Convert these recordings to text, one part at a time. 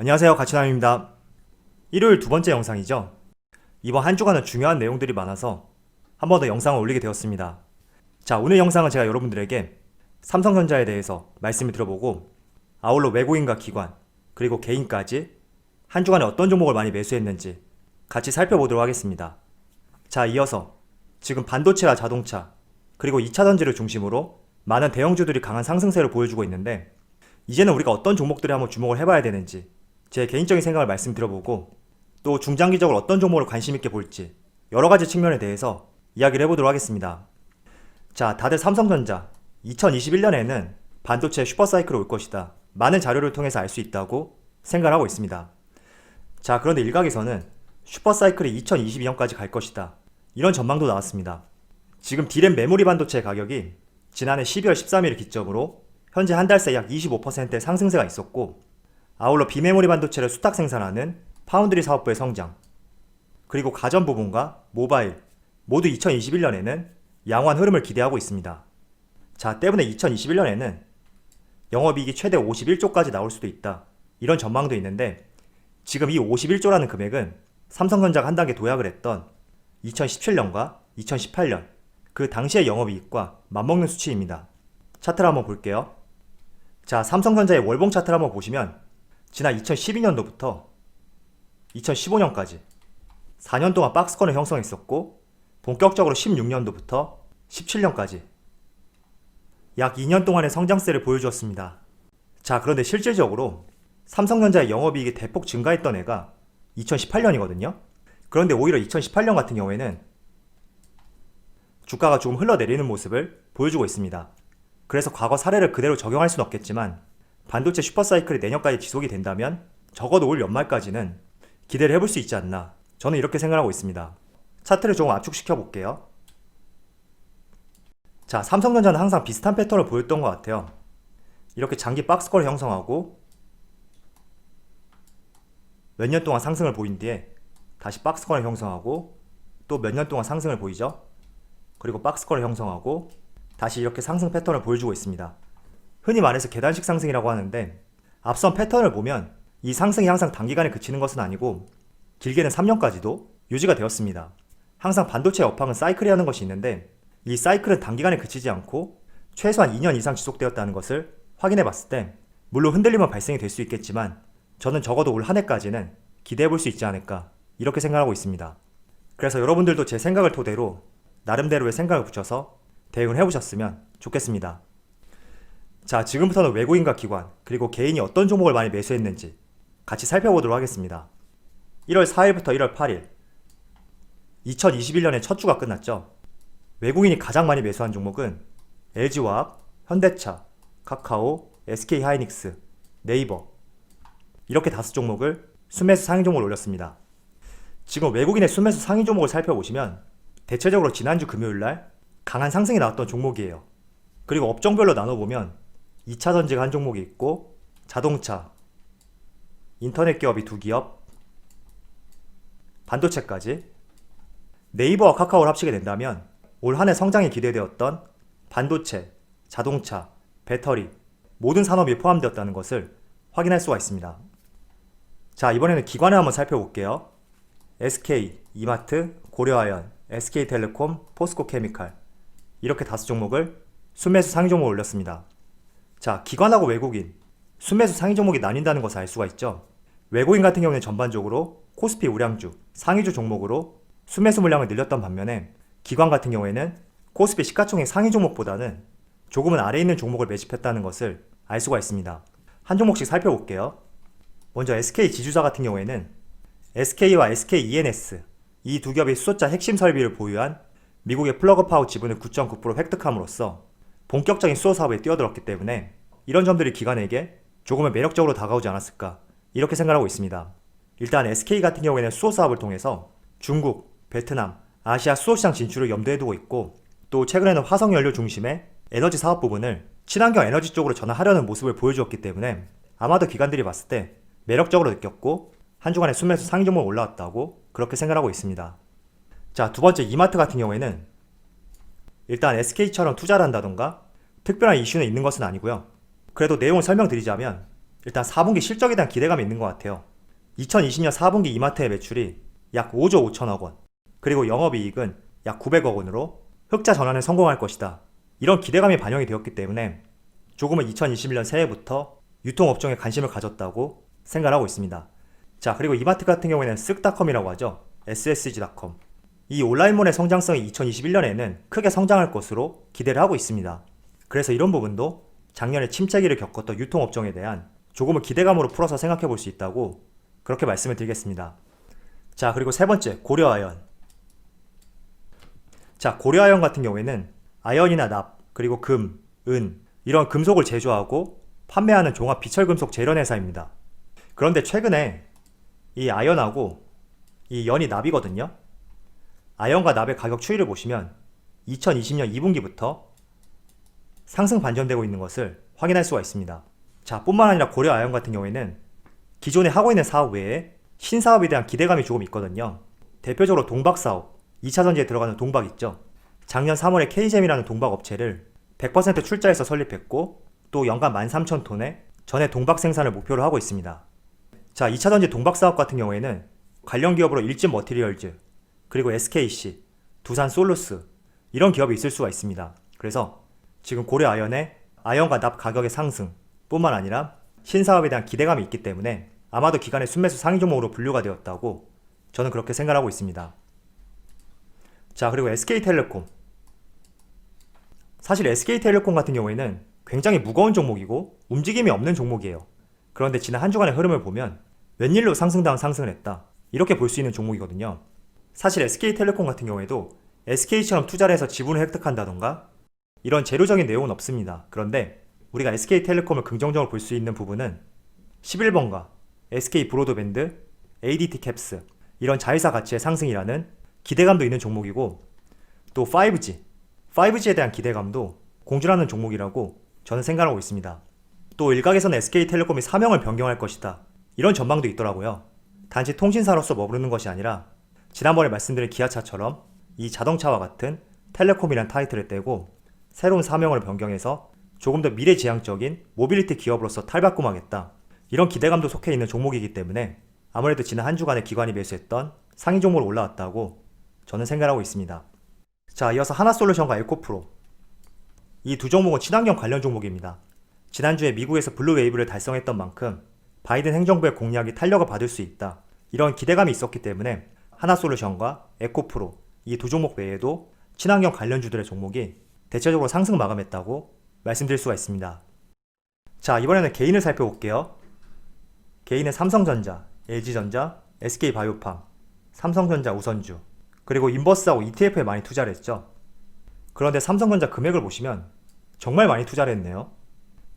안녕하세요, 가치남입니다. 일요일 두 번째 영상이죠. 이번 한 주간은 중요한 내용들이 많아서 한 번 더 영상을 올리게 되었습니다. 자, 오늘 영상은 제가 여러분들에게 삼성전자에 대해서 말씀을 드려보고 아울러 외국인과 기관 그리고 개인까지 한 주간에 어떤 종목을 많이 매수했는지 같이 살펴보도록 하겠습니다. 자, 이어서 지금 반도체와 자동차 그리고 2차 전지를 중심으로 많은 대형주들이 강한 상승세를 보여주고 있는데 이제는 우리가 어떤 종목들에 한번 주목을 해봐야 되는지 제 개인적인 생각을 말씀드려보고 또 중장기적으로 어떤 종목을 관심있게 볼지 여러가지 측면에 대해서 이야기를 해보도록 하겠습니다. 자, 다들 삼성전자 2021년에는 반도체 슈퍼사이클이 올 것이다, 많은 자료를 통해서 알 수 있다고 생각을 하고 있습니다. 자, 그런데 일각에서는 슈퍼사이클이 2022년까지 갈 것이다, 이런 전망도 나왔습니다. 지금 D램 메모리 반도체 가격이 지난해 12월 13일을 기점으로 현재 한 달 새 약 25%의 상승세가 있었고, 아울러 비메모리 반도체를 수탁 생산하는 파운드리 사업부의 성장, 그리고 가전 부분과 모바일 모두 2021년에는 양호한 흐름을 기대하고 있습니다. 자, 때문에 2021년에는 영업이익이 최대 51조까지 나올 수도 있다, 이런 전망도 있는데 지금 이 51조라는 금액은 삼성전자가 한 단계 도약을 했던 2017년과 2018년 그 당시의 영업이익과 맞먹는 수치입니다. 차트를 한번 볼게요. 자, 삼성전자의 월봉 차트를 한번 보시면 지난 2012년도부터 2015년까지 4년 동안 박스권을 형성했었고, 본격적으로 16년도부터 17년까지 약 2년 동안의 성장세를 보여주었습니다. 자, 그런데 실질적으로 삼성전자의 영업이익이 대폭 증가했던 해가 2018년이거든요. 그런데 오히려 2018년 같은 경우에는 주가가 조금 흘러내리는 모습을 보여주고 있습니다. 그래서 과거 사례를 그대로 적용할 수는 없겠지만 반도체 슈퍼사이클이 내년까지 지속이 된다면 적어도 올 연말까지는 기대를 해볼 수 있지 않나, 저는 이렇게 생각하고 있습니다. 차트를 조금 압축시켜 볼게요. 자, 삼성전자는 항상 비슷한 패턴을 보였던 것 같아요. 이렇게 장기 박스권을 형성하고 몇 년 동안 상승을 보인 뒤에 다시 박스권을 형성하고 또 몇 년 동안 상승을 보이죠. 그리고 박스권을 형성하고 다시 이렇게 상승 패턴을 보여주고 있습니다. 흔히 말해서 계단식 상승이라고 하는데 앞선 패턴을 보면 이 상승이 항상 단기간에 그치는 것은 아니고 길게는 3년까지도 유지가 되었습니다. 항상 반도체의 업황은 사이클이라는 것이 있는데 이 사이클은 단기간에 그치지 않고 최소한 2년 이상 지속되었다는 것을 확인해 봤을 때 물론 흔들림은 발생이 될 수 있겠지만 저는 적어도 올 한 해까지는 기대해 볼 수 있지 않을까, 이렇게 생각하고 있습니다. 그래서 여러분들도 제 생각을 토대로 나름대로의 생각을 붙여서 대응을 해보셨으면 좋겠습니다. 자, 지금부터는 외국인과 기관 그리고 개인이 어떤 종목을 많이 매수했는지 같이 살펴보도록 하겠습니다. 1월 4일부터 1월 8일 2021년의 첫 주가 끝났죠. 외국인이 가장 많이 매수한 종목은 LG화학, 현대차, 카카오, SK하이닉스, 네이버, 이렇게 5종목을 순매수 상위 종목을 올렸습니다. 지금 외국인의 순매수 상위 종목을 살펴보시면 대체적으로 지난주 금요일날 강한 상승이 나왔던 종목이에요. 그리고 업종별로 나눠보면 2차 전지가 한 종목이 있고 자동차, 인터넷 기업이 2기업, 반도체까지 네이버와 카카오를 합치게 된다면 올 한 해 성장이 기대되었던 반도체, 자동차, 배터리 모든 산업이 포함되었다는 것을 확인할 수가 있습니다. 자, 이번에는 기관을 한번 살펴볼게요. SK, 이마트, 고려아연, SK텔레콤, 포스코케미칼, 이렇게 5종목을 순매수 상위 종목을 올렸습니다. 자, 기관하고 외국인, 순매수 상위 종목이 나뉜다는 것을 알 수가 있죠. 외국인 같은 경우는 전반적으로 코스피 우량주, 상위주 종목으로 순매수 물량을 늘렸던 반면에 기관 같은 경우에는 코스피 시가총액 상위 종목보다는 조금은 아래에 있는 종목을 매집했다는 것을 알 수가 있습니다. 한 종목씩 살펴볼게요. 먼저 SK 지주사 같은 경우에는 SK와 SKENS 이 두 기업의 수소차 핵심 설비를 보유한 미국의 플러그 파워 지분을 9.9% 획득함으로써 본격적인 수소 사업에 뛰어들었기 때문에 이런 점들이 기관에게 조금은 매력적으로 다가오지 않았을까, 이렇게 생각하고 있습니다. 일단 SK 같은 경우에는 수소 사업을 통해서 중국, 베트남, 아시아 수소시장 진출을 염두에 두고 있고 또 최근에는 화석연료 중심의 에너지 사업 부분을 친환경 에너지 쪽으로 전환하려는 모습을 보여주었기 때문에 아마도 기관들이 봤을 때 매력적으로 느꼈고 한 주간에 순매수 상위 종목 올라왔다고 그렇게 생각하고 있습니다. 자, 두 번째 이마트 같은 경우에는 일단 SK처럼 투자를 한다던가 특별한 이슈는 있는 것은 아니고요. 그래도 내용을 설명드리자면 일단 4분기 실적에 대한 기대감이 있는 것 같아요. 2020년 4분기 이마트의 매출이 약 5조 5천억 원, 그리고 영업이익은 약 900억 원으로 흑자 전환에 성공할 것이다. 이런 기대감이 반영이 되었기 때문에 조금은 2021년 새해부터 유통업종에 관심을 가졌다고 생각을 하고 있습니다. 자, 그리고 이마트 같은 경우에는 쓱닷컴이라고 하죠. ssg.com. 이 온라인몰의 성장성이 2021년에는 크게 성장할 것으로 기대를 하고 있습니다. 그래서 이런 부분도 작년에 침체기를 겪었던 유통업종에 대한 조금은 기대감으로 풀어서 생각해 볼 수 있다고 그렇게 말씀을 드리겠습니다. 자, 그리고 세 번째, 고려아연. 자, 고려아연 같은 경우에는 아연이나 납, 그리고 금, 은, 이런 금속을 제조하고 판매하는 종합 비철금속 재련회사입니다. 그런데 최근에 이 아연하고 이 연이 납이거든요. 아연과 납의 가격 추이를 보시면 2020년 2분기부터 상승 반전되고 있는 것을 확인할 수가 있습니다. 자, 뿐만 아니라 고려아연 같은 경우에는 기존에 하고 있는 사업 외에 신사업에 대한 기대감이 조금 있거든요. 대표적으로 동박사업, 2차전지에 들어가는 동박 있죠. 작년 3월에 K잼이라는 동박 업체를 100% 출자해서 설립했고 또 연간 13,000톤의 전해 동박 생산을 목표로 하고 있습니다. 자, 2차전지 동박 사업 같은 경우에는 관련 기업으로 일진 머티리얼즈, 그리고 SKC, 두산 솔루스 이런 기업이 있을 수가 있습니다. 그래서 지금 고려아연의 아연과 납 가격의 상승 뿐만 아니라 신사업에 대한 기대감이 있기 때문에 아마도 기간의 순매수 상위 종목으로 분류가 되었다고 저는 그렇게 생각하고 있습니다. 자, 그리고 SK텔레콤. 사실 SK텔레콤 같은 경우에는 굉장히 무거운 종목이고 움직임이 없는 종목이에요. 그런데 지난 한 주간의 흐름을 보면 웬일로 상승다운 상승을 했다, 이렇게 볼 수 있는 종목이거든요. 사실 SK텔레콤 같은 경우에도 SK처럼 투자를 해서 지분을 획득한다던가 이런 재료적인 내용은 없습니다. 그런데 우리가 SK텔레콤을 긍정적으로 볼 수 있는 부분은 11번가, SK브로드밴드, ADT캡스 이런 자회사 가치의 상승이라는 기대감도 있는 종목이고 또 5G에 대한 기대감도 공존하는 종목이라고 저는 생각하고 있습니다. 또 일각에서는 SK텔레콤이 사명을 변경할 것이다, 이런 전망도 있더라고요. 단지 통신사로서 머무르는 것이 아니라 지난번에 말씀드린 기아차처럼 이 자동차와 같은 텔레콤이란 타이틀을 떼고 새로운 사명을 변경해서 조금 더 미래지향적인 모빌리티 기업으로서 탈바꿈하겠다, 이런 기대감도 속해 있는 종목이기 때문에 아무래도 지난 한 주간에 기관이 매수했던 상위 종목으로 올라왔다고 저는 생각하고 있습니다. 자, 이어서 하나솔루션과 에코프로. 이 두 종목은 친환경 관련 종목입니다. 지난주에 미국에서 블루웨이브를 달성했던 만큼 바이든 행정부의 공약이 탄력을 받을 수 있다, 이런 기대감이 있었기 때문에 하나솔루션과 에코프로 이 두 종목 외에도 친환경 관련주들의 종목이 대체적으로 상승 마감했다고 말씀드릴 수가 있습니다. 자, 이번에는 개인을 살펴볼게요. 개인은 삼성전자, LG전자, SK바이오팜, 삼성전자 우선주, 그리고 인버스하고 ETF에 많이 투자를 했죠. 그런데 삼성전자 금액을 보시면 정말 많이 투자를 했네요.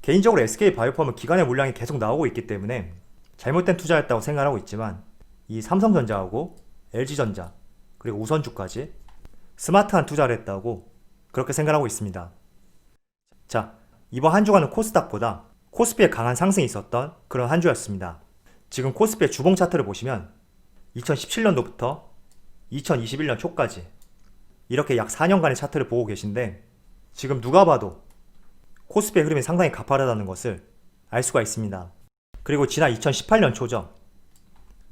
개인적으로 SK바이오팜은 기간의 물량이 계속 나오고 있기 때문에 잘못된 투자였다고 생각하고 있지만 이 삼성전자하고 LG전자 그리고 우선주까지 스마트한 투자를 했다고 그렇게 생각하고 있습니다. 자, 이번 한 주간은 코스닥보다 코스피에 강한 상승이 있었던 그런 한 주였습니다. 지금 코스피의 주봉 차트를 보시면 2017년도부터 2021년 초까지 이렇게 약 4년간의 차트를 보고 계신데 지금 누가 봐도 코스피의 흐름이 상당히 가파르다는 것을 알 수가 있습니다. 그리고 지난 2018년 초죠.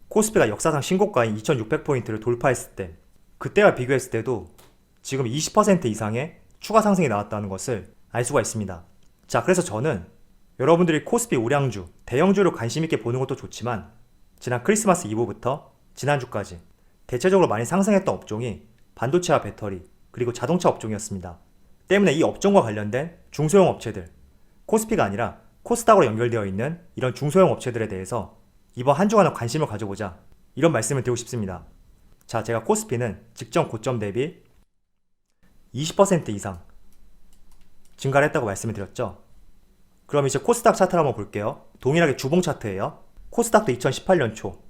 코스피가 역사상 신고가인 2600포인트를 돌파했을 때 그때와 비교했을 때도 지금 20% 이상의 추가 상승이 나왔다는 것을 알 수가 있습니다. 자, 그래서 저는 여러분들이 코스피 우량주, 대형주를 관심있게 보는 것도 좋지만 지난 크리스마스 이브부터 지난주까지 대체적으로 많이 상승했던 업종이 반도체와 배터리, 그리고 자동차 업종이었습니다. 때문에 이 업종과 관련된 중소형 업체들, 코스피가 아니라 코스닥으로 연결되어 있는 이런 중소형 업체들에 대해서 이번 한 주간은 관심을 가져보자, 이런 말씀을 드리고 싶습니다. 자, 제가 코스피는 직전 고점 대비 20% 이상 증가를 했다고 말씀을 드렸죠. 그럼 이제 코스닥 차트를 한번 볼게요. 동일하게 주봉 차트예요. 코스닥도 2018년 초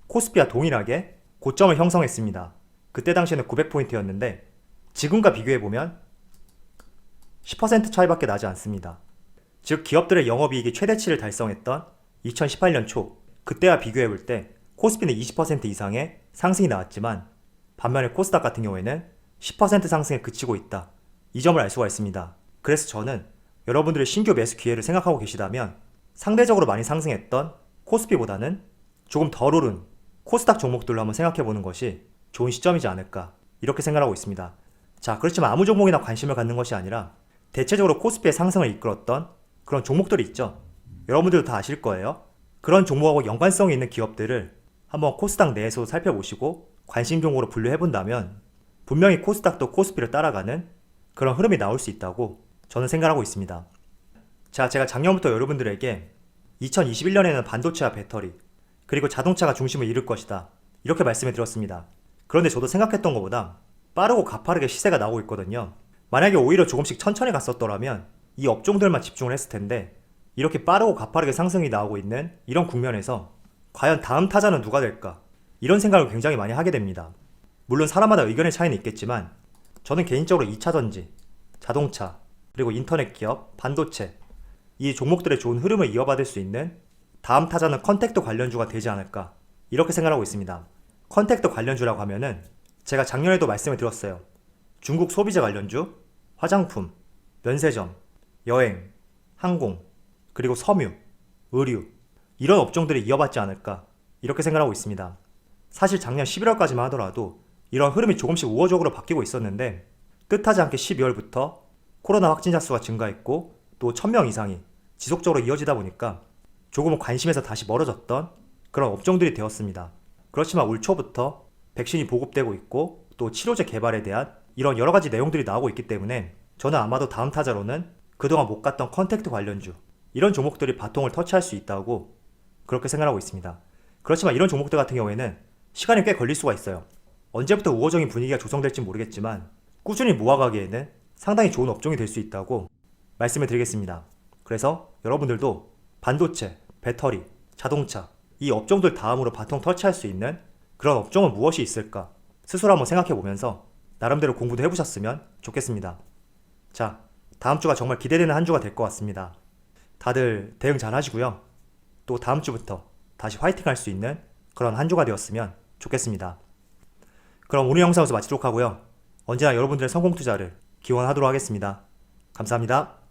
코스피와 동일하게 고점을 형성했습니다. 그때 당시에는 900포인트였는데 지금과 비교해보면 10% 차이밖에 나지 않습니다. 즉 기업들의 영업이익이 최대치를 달성했던 2018년 초 그때와 비교해볼 때 코스피는 20% 이상의 상승이 나왔지만 반면에 코스닥 같은 경우에는 10% 상승에 그치고 있다, 이 점을 알 수가 있습니다. 그래서 저는 여러분들의 신규 매수 기회를 생각하고 계시다면 상대적으로 많이 상승했던 코스피보다는 조금 덜 오른 코스닥 종목들로 한번 생각해보는 것이 좋은 시점이지 않을까 이렇게 생각하고 있습니다. 자, 그렇지만 아무 종목이나 관심을 갖는 것이 아니라 대체적으로 코스피의 상승을 이끌었던 그런 종목들이 있죠. 여러분들도 다 아실 거예요. 그런 종목하고 연관성이 있는 기업들을 한번 코스닥 내에서 살펴보시고 관심 종목으로 분류해본다면 분명히 코스닥도 코스피를 따라가는 그런 흐름이 나올 수 있다고 저는 생각하고 있습니다. 자, 제가 작년부터 여러분들에게 2021년에는 반도체와 배터리 그리고 자동차가 중심을 이룰 것이다 이렇게 말씀을 드렸습니다. 그런데 저도 생각했던 것보다 빠르고 가파르게 시세가 나오고 있거든요. 만약에 오히려 조금씩 천천히 갔었더라면 이 업종들만 집중을 했을 텐데 이렇게 빠르고 가파르게 상승이 나오고 있는 이런 국면에서 과연 다음 타자는 누가 될까? 이런 생각을 굉장히 많이 하게 됩니다. 물론 사람마다 의견의 차이는 있겠지만 저는 개인적으로 2차전지, 자동차, 그리고 인터넷 기업, 반도체 이 종목들의 좋은 흐름을 이어받을 수 있는 다음 타자는 컨택트 관련주가 되지 않을까 이렇게 생각하고 있습니다. 컨택트 관련주라고 하면은 제가 작년에도 말씀을 드렸어요. 중국 소비재 관련주, 화장품, 면세점, 여행, 항공, 그리고 섬유, 의류 이런 업종들이 이어받지 않을까 이렇게 생각하고 있습니다. 사실 작년 11월까지만 하더라도 이런 흐름이 조금씩 우호적으로 바뀌고 있었는데 뜻하지 않게 12월부터 코로나 확진자 수가 증가했고 또 1000명 이상이 지속적으로 이어지다 보니까 조금은 관심에서 다시 멀어졌던 그런 업종들이 되었습니다. 그렇지만 올 초부터 백신이 보급되고 있고 또 치료제 개발에 대한 이런 여러 가지 내용들이 나오고 있기 때문에 저는 아마도 다음 타자로는 그동안 못 갔던 컨택트 관련주 이런 종목들이 바통을 터치할 수 있다고 그렇게 생각하고 있습니다. 그렇지만 이런 종목들 같은 경우에는 시간이 꽤 걸릴 수가 있어요. 언제부터 우호적인 분위기가 조성될지 모르겠지만 꾸준히 모아가기에는 상당히 좋은 업종이 될 수 있다고 말씀을 드리겠습니다. 그래서 여러분들도 반도체, 배터리, 자동차 이 업종들 다음으로 바통 터치할 수 있는 그런 업종은 무엇이 있을까 스스로 한번 생각해 보면서 나름대로 공부도 해보셨으면 좋겠습니다. 자, 다음 주가 정말 기대되는 한 주가 될 것 같습니다. 다들 대응 잘 하시고요. 또 다음 주부터 다시 화이팅 할 수 있는 그런 한 주가 되었으면 좋겠습니다. 그럼 오늘 영상에서 마치도록 하고요. 언제나 여러분들의 성공 투자를 기원하도록 하겠습니다. 감사합니다.